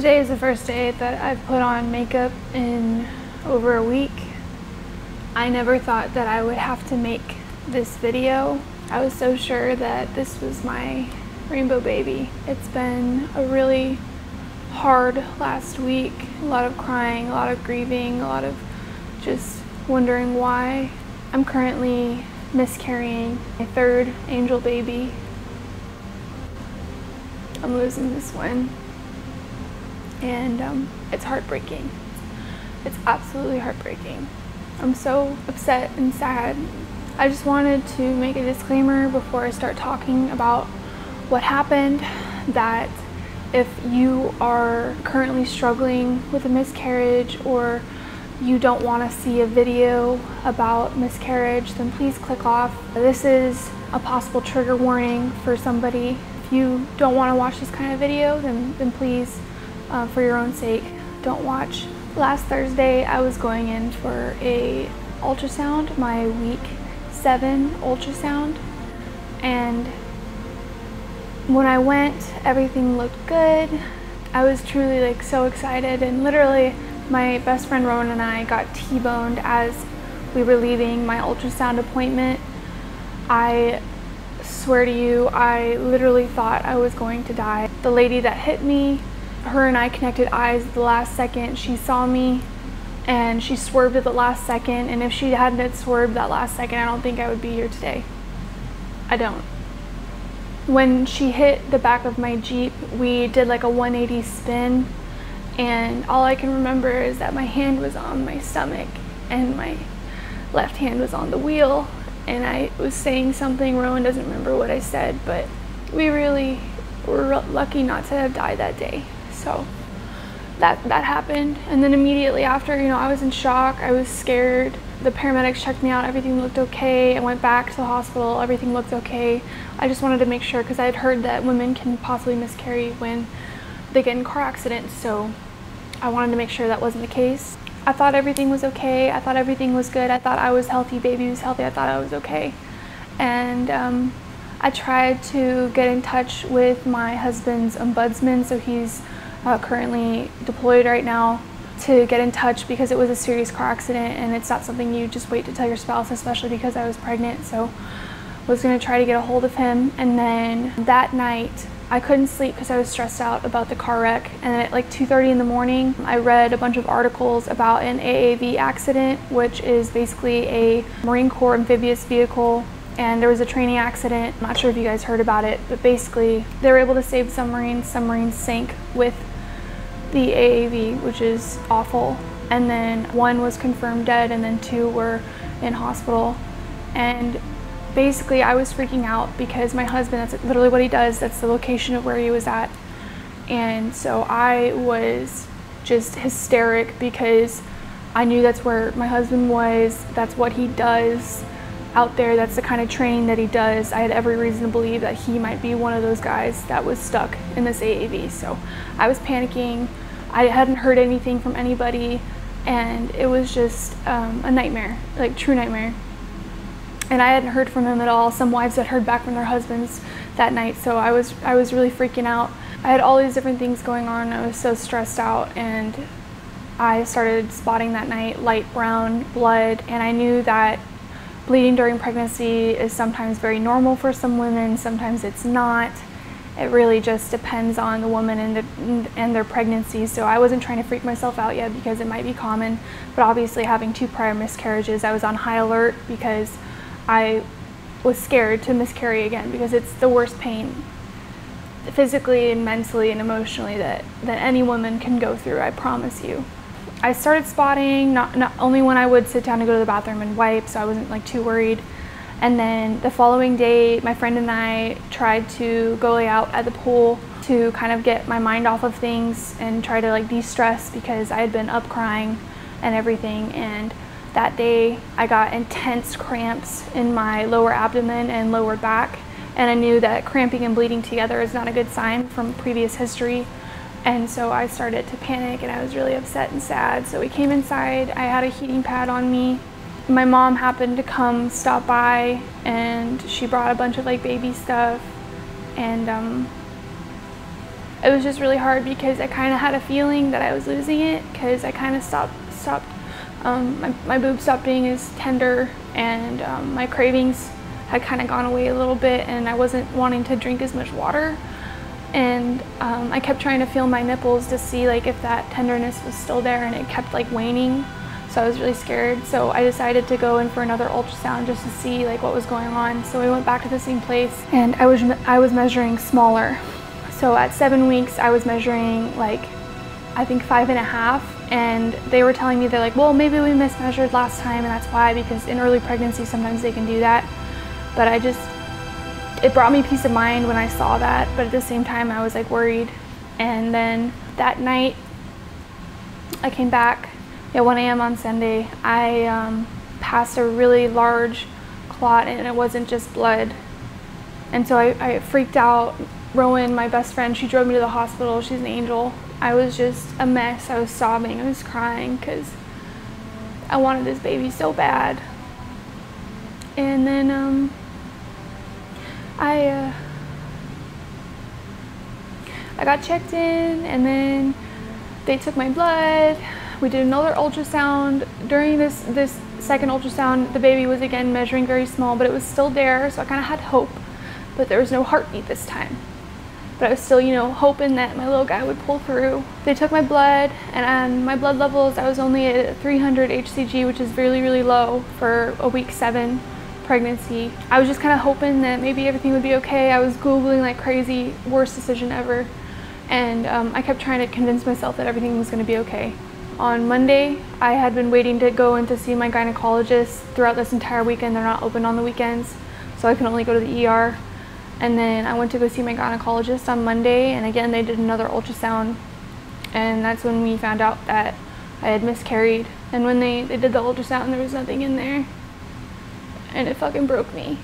Today is the first day that I've put on makeup in over a week. I never thought that I would have to make this video. I was so sure that this was my rainbow baby. It's been a really hard last week. A lot of crying, a lot of grieving, a lot of just wondering why. I'm currently miscarrying my third angel baby. I'm losing this one. And it's heartbreaking. It's absolutely heartbreaking. I'm so upset and sad. I just wanted to make a disclaimer before I start talking about what happened, that if you are currently struggling with a miscarriage or you don't want to see a video about miscarriage, then please click off. This is a possible trigger warning for somebody. If you don't want to watch this kind of video, then please, for your own sake, don't watch. Last Thursday, I was going in for a ultrasound, my week 7 ultrasound, and when I went, everything looked good. I was truly so excited, and literally my best friend Ronan and I got T-boned as we were leaving my ultrasound appointment. I swear to you, I literally thought I was going to die. The lady that hit me, her and I connected eyes at the last second. She saw me and she swerved at the last second, and if she hadn't swerved that last second, I don't think I would be here today. I don't. When she hit the back of my Jeep, we did like a 180 spin, and all I can remember is that my hand was on my stomach and my left hand was on the wheel, and I was saying something. Rowan doesn't remember what I said, but we really were lucky not to have died that day. So that happened, and then immediately after, I was in shock. I was scared. The paramedics checked me out. Everything looked okay. I went back to the hospital. Everything looked okay. I just wanted to make sure, because I had heard that women can possibly miscarry when they get in car accidents, so I wanted to make sure that wasn't the case. I thought everything was okay. I thought everything was good. I thought I was healthy. Baby was healthy. I thought I was okay. And I tried to get in touch with my husband's ombudsman, so he's currently deployed right now, to get in touch, because it was a serious car accident and it's not something you just wait to tell your spouse, especially because I was pregnant. So I was going to try to get a hold of him. And then that night I couldn't sleep because I was stressed out about the car wreck, and at like 2:30 in the morning I read a bunch of articles about an AAV accident, which is basically a Marine Corps amphibious vehicle, and there was a training accident. I'm not sure if you guys heard about it, but basically they were able to save submarines. Submarines sank with the AAV, which is awful. And then 1 was confirmed dead, and then 2 were in hospital. And basically I was freaking out because my husband, that's literally what he does, that's the location of where he was at. And so I was just hysteric because I knew that's where my husband was, that's what he does out there, that's the kind of training that he does. I had every reason to believe that he might be one of those guys that was stuck in this AAV. So I was panicking. I hadn't heard anything from anybody, and it was just a nightmare, like true nightmare. And I hadn't heard from him at all. Some wives had heard back from their husbands that night, so I was really freaking out. I had all these different things going on. I was so stressed out, and I started spotting that night light brown blood, and I knew that bleeding during pregnancy is sometimes very normal for some women, sometimes it's not. It really just depends on the woman and their pregnancy. So I wasn't trying to freak myself out yet because it might be common, but obviously having 2 prior miscarriages, I was on high alert because I was scared to miscarry again, because it's the worst pain physically and mentally and emotionally that any woman can go through, I promise you. I started spotting not only when I would sit down to go to the bathroom and wipe, so I wasn't too worried. And then the following day, my friend and I tried to go lay out at the pool to kind of get my mind off of things and try to de-stress, because I had been up crying and everything. And that day I got intense cramps in my lower abdomen and lower back, and I knew that cramping and bleeding together is not a good sign from previous history. And so I started to panic, and I was really upset and sad. So we came inside. I had a heating pad on me. My mom happened to come stop by, and she brought a bunch of baby stuff, and it was just really hard because I kind of had a feeling that I was losing it, because I kind of stopped my boobs stopped being as tender, and my cravings had kind of gone away a little bit, and I wasn't wanting to drink as much water. And I kept trying to feel my nipples to see like if that tenderness was still there, and it kept like waning. So I was really scared. So I decided to go in for another ultrasound just to see like what was going on. So we went back to the same place, and I was measuring smaller. So at 7 weeks I was measuring like I think 5.5, and they were telling me, they're like, well, maybe we mismeasured last time, and that's why, because in early pregnancy sometimes they can do that. But it brought me peace of mind when I saw that, but at the same time I was like worried. And then that night I came back at 1 a.m. on Sunday. I passed a really large clot, and it wasn't just blood. And so I freaked out. Rowan, my best friend, she drove me to the hospital. She's an angel. I was just a mess. I was sobbing, I was crying, because I wanted this baby so bad. And then I got checked in, and then they took my blood. We did another ultrasound. During this second ultrasound, the baby was again measuring very small, but it was still there, so I kind of had hope. But there was no heartbeat this time. But I was still, you know, hoping that my little guy would pull through. They took my blood, and on my blood levels, I was only at 300 HCG, which is really, really low for a week 7 pregnancy. I was just kind of hoping that maybe everything would be okay. I was Googling like crazy, worst decision ever. And I kept trying to convince myself that everything was going to be okay. On Monday, I had been waiting to go in to see my gynecologist throughout this entire weekend. They're not open on the weekends, so I can only go to the ER. And then I went to go see my gynecologist on Monday, and again they did another ultrasound, and that's when we found out that I had miscarried. And when they did the ultrasound, there was nothing in there, and it fucking broke me.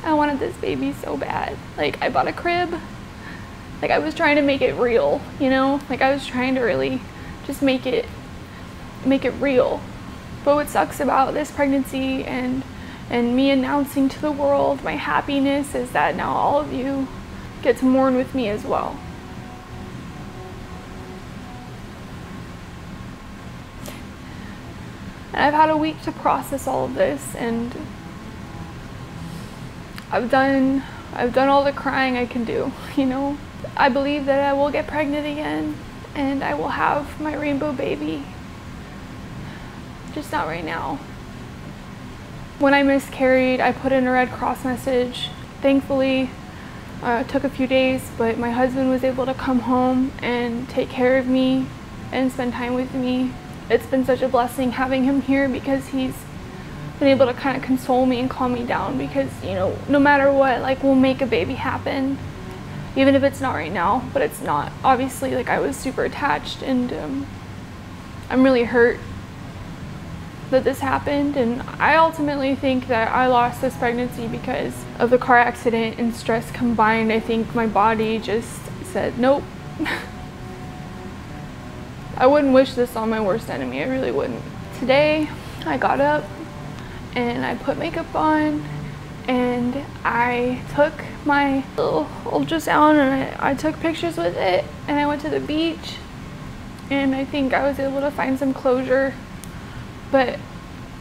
I wanted this baby so bad. Like, I bought a crib. Like, I was trying to make it real, you know? Like, I was trying to really just make it real. But what sucks about this pregnancy and me announcing to the world my happiness is that now all of you get to mourn with me as well. And I've had a week to process all of this, and I've done all the crying I can do, you know? I believe that I will get pregnant again, and I will have my rainbow baby. Just not right now. When I miscarried, I put in a Red Cross message. Thankfully, it took a few days, but my husband was able to come home and take care of me and spend time with me. It's been such a blessing having him here, because he's been able to kind of console me and calm me down, because, you know, no matter what, like, we'll make a baby happen, even if it's not right now. But it's not. Obviously, like, I was super attached, and I'm really hurt that this happened. And I ultimately think that I lost this pregnancy because of the car accident and stress combined. I think my body just said, nope. I wouldn't wish this on my worst enemy. I really wouldn't. Today, I got up and I put makeup on, and I took my little ultrasound and I took pictures with it, and I went to the beach, and I think I was able to find some closure. But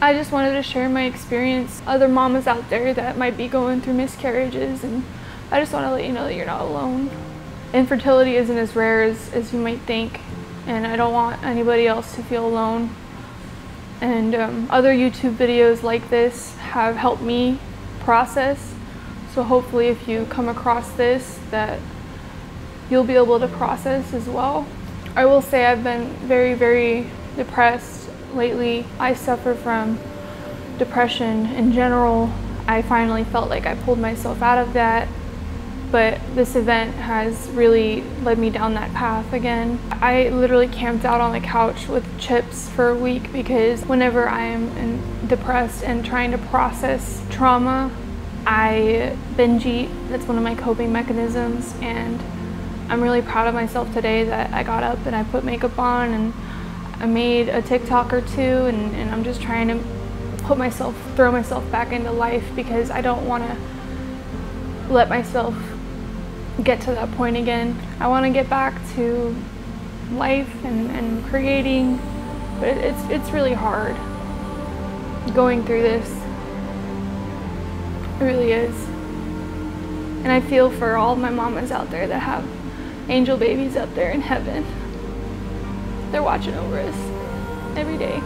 I just wanted to share my experience. Other mamas out there that might be going through miscarriages, and I just want to let you know that you're not alone. Infertility isn't as rare as you might think, and I don't want anybody else to feel alone. And other YouTube videos like this have helped me process, so hopefully if you come across this, that you'll be able to process as well. I will say I've been very, very depressed lately. I suffer from depression in general. I finally felt like I pulled myself out of that, but this event has really led me down that path again. I literally camped out on the couch with chips for a week, because whenever I am depressed and trying to process trauma, I binge eat. That's one of my coping mechanisms, and I'm really proud of myself today that I got up and I put makeup on and I made a TikTok or two, and I'm just trying to throw myself back into life, because I don't want to let myself get to that point again. I want to get back to life and creating, but it's really hard going through this. It really is. And I feel for all my mamas out there that have angel babies up there in heaven. They're watching over us every day.